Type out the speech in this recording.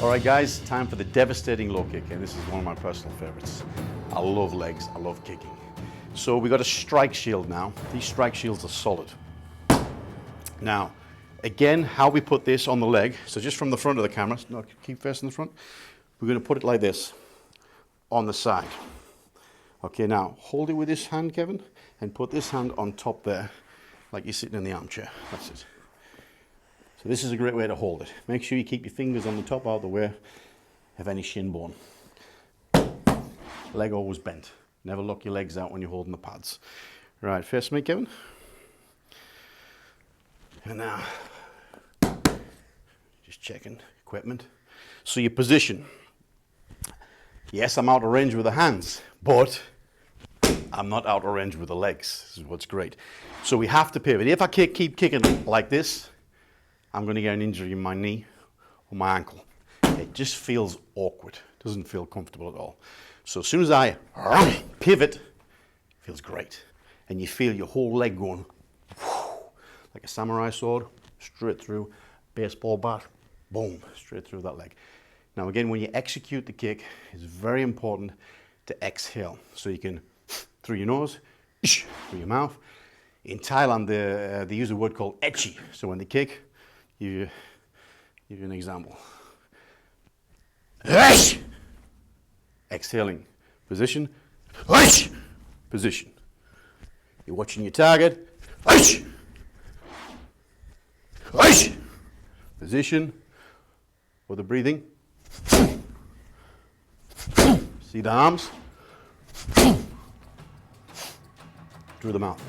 All right, guys, time for the devastating low kick, and this is one of my personal favorites. I love legs, I love kicking. So we got a strike shield now. These strike shields are solid. Now, again, how we put this on the leg, so just from the front of the camera, no, keep facing the front, we're going to put it like this on the side. Okay, now hold it with this hand, Kevin, and put this hand on top there, like you're sitting in the armchair. That's it. So this is a great way to hold it. Make sure you keep your fingers on the top out of the way of any shin bone. Leg always bent. Never lock your legs out when you're holding the pads. Right, face me, Kevin. And now, just checking equipment. So your position. Yes, I'm out of range with the hands, but I'm not out of range with the legs. This is what's great. So we have to pivot. If I keep kicking like this, I'm going to get an injury in my knee or my ankle. It just feels awkward. It doesn't feel comfortable at all. So as soon as I pivot, it feels great. And you feel your whole leg going like a samurai sword, straight through, baseball bat, boom, straight through that leg. Now again, when you execute the kick, it's very important to exhale. So you can, through your nose, through your mouth. In Thailand, they use a word called etchi. So when they kick, give you an example. Exhaling, position, position. You're watching your target, position, for the breathing. See the arms? Through the mouth.